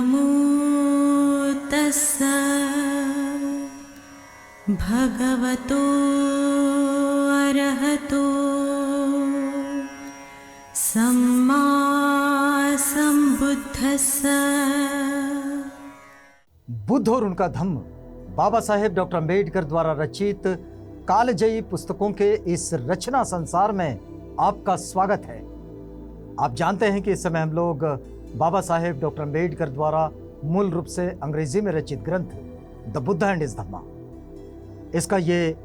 नमो तस्स भगवतो अरहतो सम्मा संबुद्धस्स। बुद्ध और उनका धम्म बाबा साहेब डॉक्टर अम्बेडकर द्वारा रचित कालजयी पुस्तकों के इस रचना संसार में आपका स्वागत है। आप जानते हैं कि इस समय हम लोग बाबा साहेब डॉक्टर अम्बेडकर द्वारा मूल रूप से अंग्रेजी में रचित ग्रंथ द बुद्ध एंड हिज धम्मा, इसका ये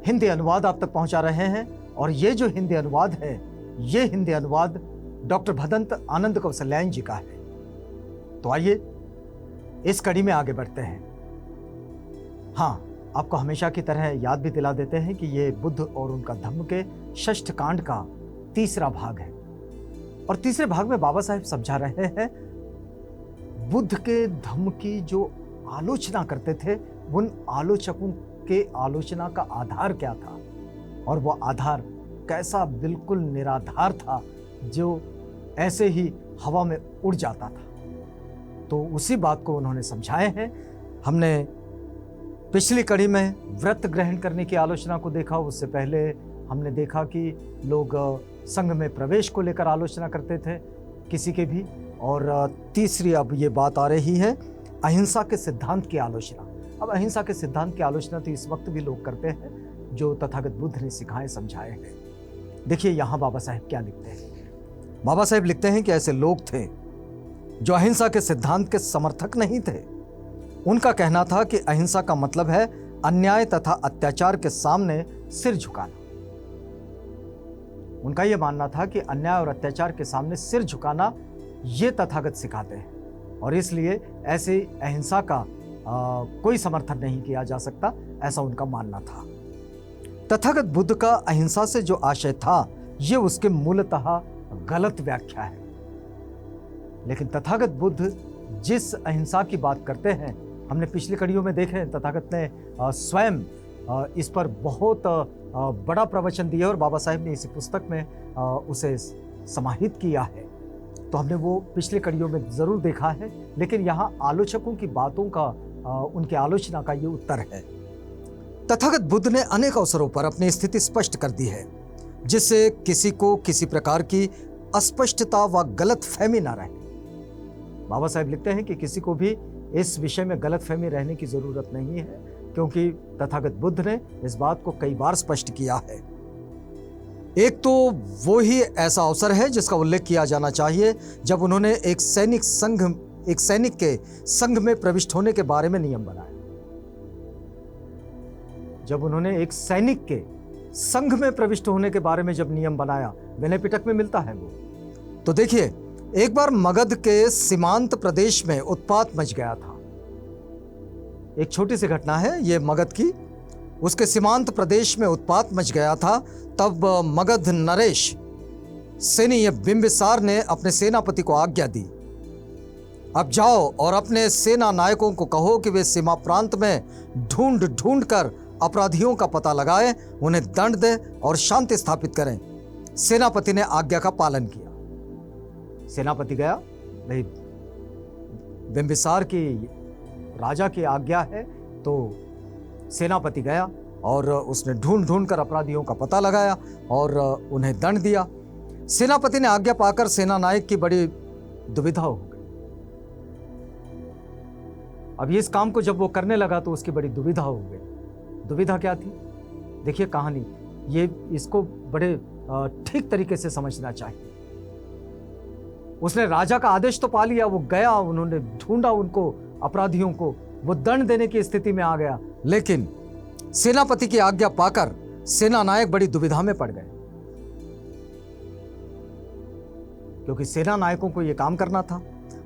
हिंदी अनुवाद आप तक पहुंचा रहे हैं। और ये जो हिंदी अनुवाद है, ये हिंदी अनुवाद डॉक्टर भदंत आनंद कौशल्यायन जी का है। तो आइए इस कड़ी में आगे बढ़ते हैं। हाँ, आपको हमेशा की तरह याद भी दिला देते हैं कि ये बुद्ध और उनका धम्म के षष्ठ कांड का तीसरा भाग है। और तीसरे भाग में बाबा साहेब समझा रहे हैं बुद्ध के धम्म की जो आलोचना करते थे, उन आलोचकों के आलोचना का आधार क्या था और वो आधार कैसा बिल्कुल निराधार था जो ऐसे ही हवा में उड़ जाता था। तो उसी बात को उन्होंने समझाए हैं। हमने पिछली कड़ी में व्रत ग्रहण करने की आलोचना को देखा। उससे पहले हमने देखा कि लोग संघ में प्रवेश को लेकर आलोचना करते थे किसी के भी। और तीसरी अब ये बात आ रही है अहिंसा के सिद्धांत की आलोचना। अब अहिंसा के सिद्धांत की आलोचना तो इस वक्त भी लोग करते हैं जो तथागत बुद्ध ने सिखाए समझाए हैं। देखिए यहाँ बाबा साहेब क्या लिखते हैं। बाबा साहेब लिखते हैं कि ऐसे लोग थे जो अहिंसा के सिद्धांत के समर्थक नहीं थे। उनका कहना था कि अहिंसा का मतलब है अन्याय तथा अत्याचार के सामने सिर झुकाना। उनका यह मानना था कि अन्याय और अत्याचार के सामने सिर झुकाना ये तथागत सिखाते हैं और इसलिए ऐसे अहिंसा का कोई समर्थन नहीं किया जा सकता, ऐसा उनका मानना था। तथागत बुद्ध का अहिंसा से जो आशय था ये उसके मूलतः गलत व्याख्या है। लेकिन तथागत बुद्ध जिस अहिंसा की बात करते हैं, हमने पिछली कड़ियों में देखे तथागत ने स्वयं इस पर बहुत बड़ा प्रवचन दिया और बाबा साहेब ने इसी पुस्तक में उसे समाहित किया है। तो हमने वो पिछली कड़ियों में ज़रूर देखा है। लेकिन यहाँ आलोचकों की बातों का उनके आलोचना का ये उत्तर है। तथागत बुद्ध ने अनेक अवसरों पर अपनी स्थिति स्पष्ट कर दी है जिससे किसी को किसी प्रकार की अस्पष्टता व गलत फहमी न रहे। बाबा साहेब लिखते हैं कि किसी को भी इस विषय में गलत फहमी रहने की जरूरत नहीं है क्योंकि तथागत बुद्ध ने इस बात को कई बार स्पष्ट किया है। एक तो वो ही ऐसा अवसर है जिसका उल्लेख किया जाना चाहिए जब उन्होंने एक सैनिक के संघ में प्रविष्ट होने के बारे में नियम बनाया। जब उन्होंने एक सैनिक के संघ में प्रविष्ट होने के बारे में जब नियम बनाया, विनय पिटक में मिलता है वो। तो देखिए, एक बार मगध के सीमांत प्रदेश में उत्पात मच गया था। एक छोटी सी घटना है ये मगध की। उसके सीमांत प्रदेश में उत्पात मच गया था। तब मगध नरेश सेनी बिंबिसार ने अपने सेनापति को आज्ञा दी, अब जाओ और अपने सेना नायकों को कहो कि वे सीमा प्रांत में ढूंढ ढूंढ कर अपराधियों का पता लगाए, उन्हें दंड दे और शांति स्थापित करें। सेनापति ने आज्ञा का पालन किया। सेनापति गया, भाई बिंबिसार की राजा की आज्ञा है, तो सेनापति गया और उसने ढूंढ ढूंढ कर अपराधियों का पता लगाया और उन्हें दंड दिया। सेनापति ने आज्ञा पाकर सेना नायक की बड़ी दुविधा हो गई। अब इस काम को जब वो करने लगा तो उसकी बड़ी दुविधा हो गई। दुविधा क्या थी? देखिए कहानी, ये इसको बड़े ठीक तरीके से समझना चाहिए। उसने राजा का आदेश तो पा लिया, वो गया, उन्होंने ढूंढा उनको अपराधियों को, वो दंड देने की स्थिति में आ गया। लेकिन सेनापति की आज्ञा पाकर सेना नायक बड़ी दुविधा में पड़ गए क्योंकि सेना नायकों को यह काम करना था।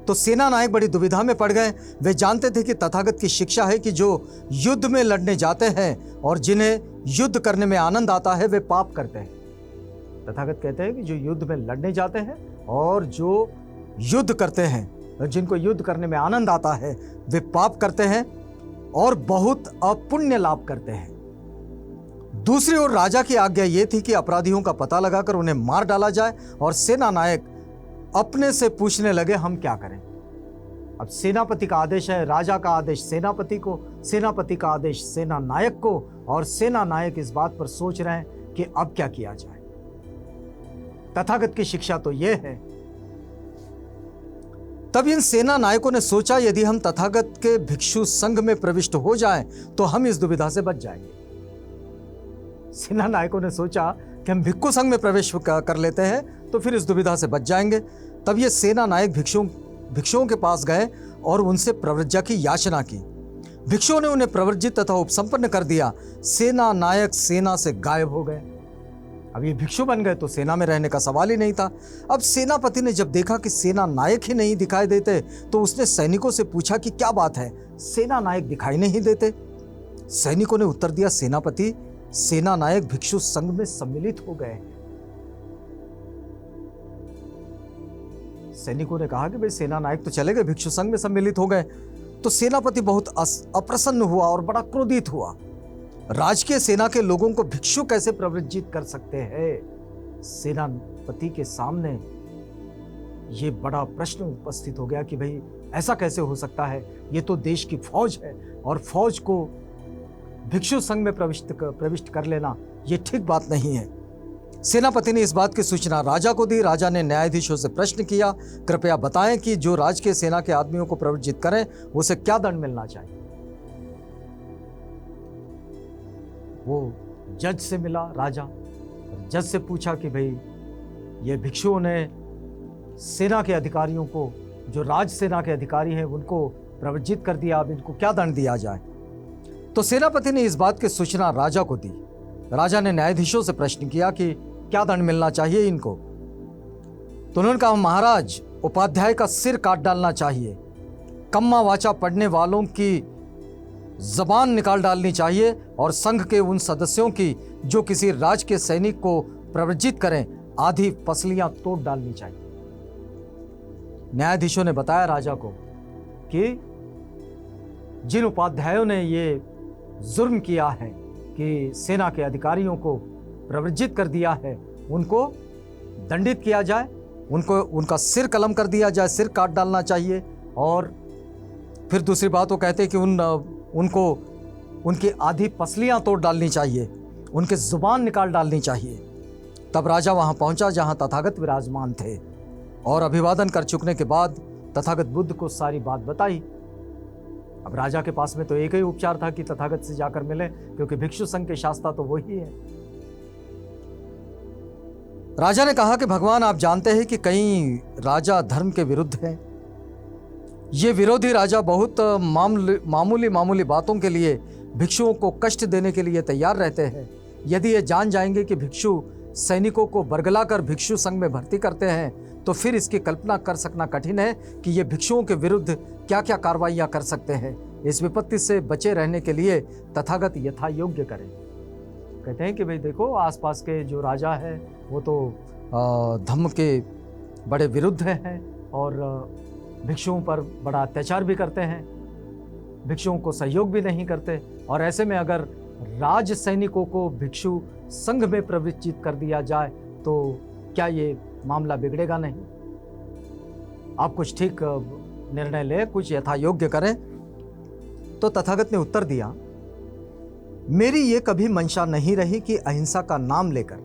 तो सेना नायक बड़ी दुविधा में पड़ गए। वे जानते थे कि तथागत की शिक्षा है कि जो युद्ध में लड़ने जाते हैं और जिन्हें युद्ध करने में आनंद आता है वे पाप करते हैं। तथागत कहते हैं कि जो युद्ध में लड़ने जाते हैं और जो युद्ध करते हैं, जिनको युद्ध करने में आनंद आता है, वे पाप करते हैं और बहुत अपुण्य लाभ करते हैं। दूसरी ओर राजा की आज्ञा यह थी कि अपराधियों का पता लगाकर उन्हें मार डाला जाए और सेना नायक अपने से पूछने लगे हम क्या करें। अब सेनापति का आदेश है, राजा का आदेश सेनापति को, सेनापति का आदेश सेना नायक को, और सेना नायक इस बात पर सोच रहे हैं कि अब क्या किया जाए। तथागत की शिक्षा तो यह है। तब इन सेना नायकों ने सोचा यदि हम तथागत के भिक्षु संघ में प्रविष्ट हो जाएं तो हम इस दुविधा से बच जाएंगे। सेना नायकों ने सोचा कि हम भिक्षु संघ में प्रवेश कर लेते हैं तो फिर इस दुविधा से बच जाएंगे। तब ये सेना नायक भिक्षुओं के पास गए और उनसे प्रव्रज्या की याचना की। भिक्षुओं ने उन्हें प्रव्रजित तथा उपसंपन्न कर दिया। सेना नायक सेना से गायब हो गए। अब ये भिक्षु बन गए तो सेना में रहने का सवाल ही नहीं था। अब सेनापति ने जब देखा कि सेना नायक ही नहीं दिखाई देते तो उसने सैनिकों से पूछा कि क्या बात है, सेना नायक दिखाई नहीं देते। सैनिकों ने उत्तर दिया, सेनापति, सेना नायक भिक्षु संघ में सम्मिलित हो गए। सैनिकों ने कहा कि भाई सेना नायक तो चले गए, भिक्षु संघ में सम्मिलित हो गए। तो सेनापति बहुत अप्रसन्न हुआ और बड़ा क्रोधित हुआ। राजकीय सेना के लोगों को भिक्षु कैसे प्रव्रजित कर सकते हैं? सेनापति के सामने ये बड़ा प्रश्न उपस्थित हो गया कि भाई ऐसा कैसे हो सकता है? ये तो देश की फौज है और फौज को भिक्षु संघ में प्रविष्ट कर लेना ये ठीक बात नहीं है। सेनापति ने इस बात की सूचना राजा को दी। राजा ने न्यायाधीशों से प्रश्न किया, कृपया बताएं कि जो राजकीय सेना के आदमियों को प्रव्रजित करें उसे क्या दंड मिलना चाहिए। वो जज से मिला राजा, जज से पूछा कि भाई ये भिक्षुओं ने सेना के अधिकारियों को, जो राज सेना के अधिकारी हैं, उनको प्रव्रजित कर दिया, अब इनको क्या दंड दिया जाए। तो सेनापति ने इस बात की सूचना राजा को दी। राजा ने न्यायाधीशों से प्रश्न किया कि क्या दंड मिलना चाहिए इनको। तो उन्होंने कहा, महाराज, उपाध्याय का सिर काट डालना चाहिए, कम्मा वाचा पढ़ने वालों की जबान निकाल डालनी चाहिए और संघ के उन सदस्यों की जो किसी राज के सैनिक को प्रव्रजित करें, आधी पसलियां तोड़ डालनी चाहिए। न्यायाधीशों ने बताया राजा को कि जिन उपाध्यायों ने ये जुर्म किया है कि सेना के अधिकारियों को प्रव्रजित कर दिया है, उनको दंडित किया जाए, उनका सिर कलम कर दिया जाए, सिर काट डालना चाहिए। और फिर दूसरी बात वो कहते हैं कि उनको उनकी आधी पसलियां तोड़ डालनी चाहिए, उनके जुबान निकाल डालनी चाहिए। तब राजा वहां पहुंचा जहां तथागत विराजमान थे और अभिवादन कर चुकने के बाद तथागत बुद्ध को सारी बात बताई। अब राजा के पास में तो एक ही उपचार था कि तथागत से जाकर मिले, क्योंकि भिक्षु संघ के शास्त्रा तो वही है। राजा ने कहा कि भगवान, आप जानते हैं कि कई राजा धर्म के विरुद्ध हैं। ये विरोधी राजा बहुत मामूली बातों के लिए भिक्षुओं को कष्ट देने के लिए तैयार रहते हैं। यदि ये जान जाएंगे कि भिक्षु सैनिकों को बरगलाकर भिक्षु संघ में भर्ती करते हैं तो फिर इसकी कल्पना कर सकना कठिन है कि ये भिक्षुओं के विरुद्ध क्या क्या कार्रवाइयां कर सकते हैं। इस विपत्ति से बचे रहने के लिए तथागत यथा योग्य करें। कहते हैं कि भाई देखो, आसपास के जो राजा है वो तो धर्म के बड़े विरुद्ध हैं और भिक्षुओं पर बड़ा अत्याचार भी करते हैं, भिक्षुओं को सहयोग भी नहीं करते। और ऐसे में अगर राज सैनिकों को भिक्षु संघ में प्रविष्ट कर दिया जाए तो क्या ये मामला बिगड़ेगा नहीं? आप कुछ ठीक निर्णय ले, कुछ यथा योग्य करें। तो तथागत ने उत्तर दिया, मेरी ये कभी मंशा नहीं रही कि अहिंसा का नाम लेकर,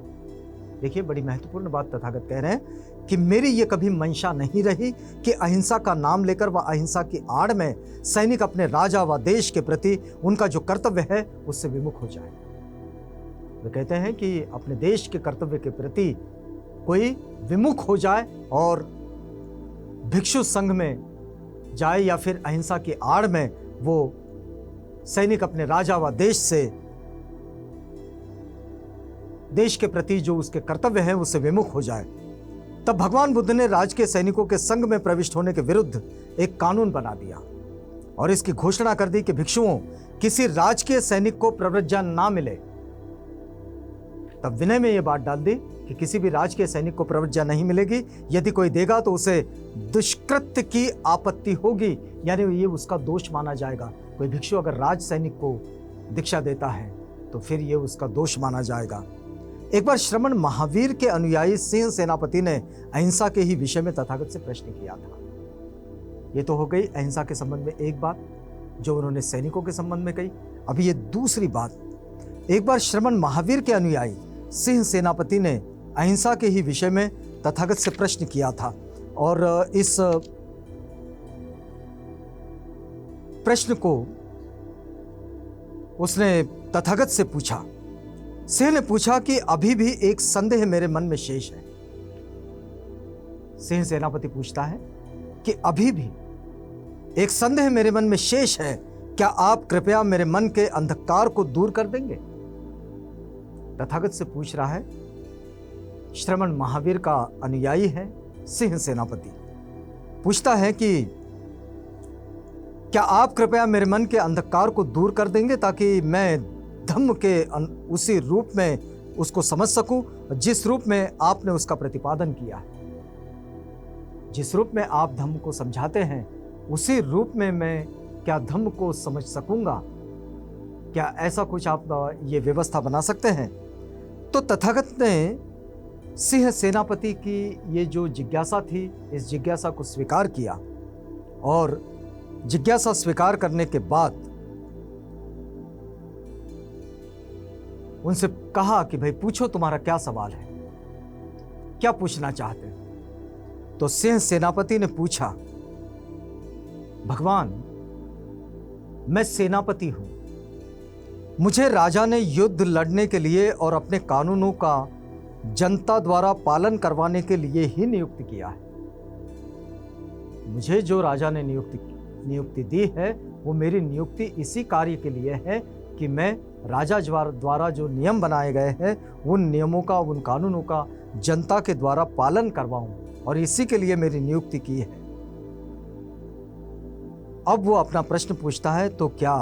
देखिए बड़ी महत्वपूर्ण बात तथागत कह रहे हैं कि मेरी ये कभी मंशा नहीं रही कि अहिंसा का नाम लेकर व अहिंसा की आड़ में सैनिक अपने राजा व देश के प्रति उनका जो कर्तव्य है उससे विमुख हो जाए। वे कहते हैं कि अपने देश के कर्तव्य के प्रति कोई विमुख हो जाए और भिक्षु संघ में जाए या फिर अहिंसा की आड़ में वो सैनिक अपने राजा व देश के प्रति जो उसके कर्तव्य है उससे विमुख हो जाए। तब भगवान बुद्ध ने राज के सैनिकों के संघ में प्रविष्ट होने के विरुद्ध एक कानून बना दिया और इसकी घोषणा कर दी कि भिक्षुओं किसी राजकीय सैनिक को प्रव्रज्या ना मिले। तब विनय में यह बात डाल दी कि किसी भी राजकीय सैनिक को प्रव्रज्या नहीं मिलेगी। यदि कोई देगा तो उसे दुष्कृत्य की आपत्ति होगी, यानी ये उसका दोष माना जाएगा। कोई भिक्षु अगर राज सैनिक को दीक्षा देता है तो फिर ये उसका दोष माना जाएगा। एक बार श्रमण महावीर के अनुयायी सिंह सेनापति ने अहिंसा के ही विषय में तथागत से प्रश्न किया था। ये तो हो गई अहिंसा के संबंध में एक बात जो उन्होंने सैनिकों के संबंध में कही। अभी ये दूसरी बात, एक बार श्रमण महावीर के अनुयायी सिंह सेनापति ने अहिंसा के ही विषय में तथागत से प्रश्न किया था और इस प्रश्न को उसने तथागत से पूछा। सिंह ने पूछा कि अभी भी एक संदेह मेरे मन में शेष है। सिंह सेनापति पूछता है कि अभी भी एक संदेह मेरे मन में शेष है, क्या आप कृपया मेरे मन के अंधकार को दूर कर देंगे? तथागत से पूछ रहा है श्रमण महावीर का अनुयायी है सिंह सेनापति। पूछता है कि क्या आप कृपया मेरे मन के अंधकार को दूर कर देंगे ताकि मैं धम्म के उसी रूप में उसको समझ सकूं जिस रूप में आपने उसका प्रतिपादन किया है। जिस रूप में आप धम्म को समझाते हैं उसी रूप में मैं क्या धम्म को समझ सकूंगा? क्या ऐसा कुछ आप ये व्यवस्था बना सकते हैं? तो तथागत ने सिंह सेनापति की ये जो जिज्ञासा थी, इस जिज्ञासा को स्वीकार किया और जिज्ञासा स्वीकार करने के बाद उनसे कहा कि भाई पूछो, तुम्हारा क्या सवाल है, क्या पूछना चाहते हैं? तो सिंह सेनापति ने पूछा, भगवान मैं सेनापति हूं, मुझे राजा ने युद्ध लड़ने के लिए और अपने कानूनों का जनता द्वारा पालन करवाने के लिए ही नियुक्त किया है। मुझे जो राजा ने नियुक्ति दी है वो मेरी नियुक्ति इसी कार्य के लिए है कि मैं राजा द्वारा जो नियम बनाए गए हैं उन नियमों का, उन कानूनों का जनता के द्वारा पालन करवाऊं और इसी के लिए मेरी नियुक्ति की है। अब वो अपना प्रश्न पूछता है, तो क्या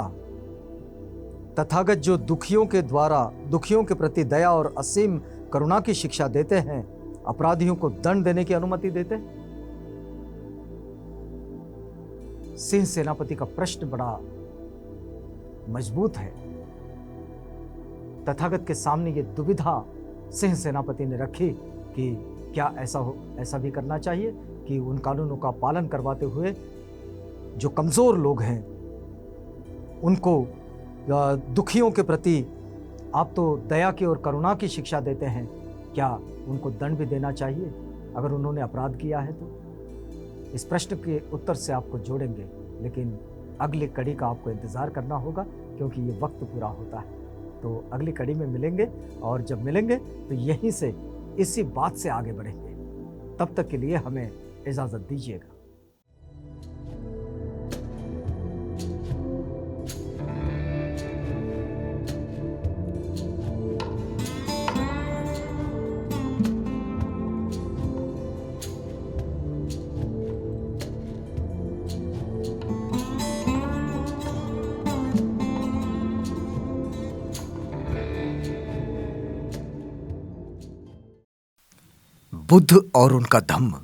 तथागत जो दुखियों के प्रति दया और असीम करुणा की शिक्षा देते हैं, अपराधियों को दंड देने की अनुमति देते हैं? सिंह सेनापति का प्रश्न बड़ा मजबूत है। तथागत के सामने ये दुविधा सिंह सेनापति ने रखी कि क्या ऐसा भी करना चाहिए कि उन कानूनों का पालन करवाते हुए जो कमजोर लोग हैं उनको, दुखियों के प्रति आप तो दया की और करुणा की शिक्षा देते हैं, क्या उनको दंड भी देना चाहिए अगर उन्होंने अपराध किया है तो? इस प्रश्न के उत्तर से आपको जोड़ेंगे, लेकिन अगली कड़ी का आपको इंतज़ार करना होगा क्योंकि ये वक्त पूरा होता है। तो अगली कड़ी में मिलेंगे और जब मिलेंगे तो यहीं से इसी बात से आगे बढ़ेंगे। तब तक के लिए हमें इजाज़त दीजिएगा। बुद्ध और उनका धम्म।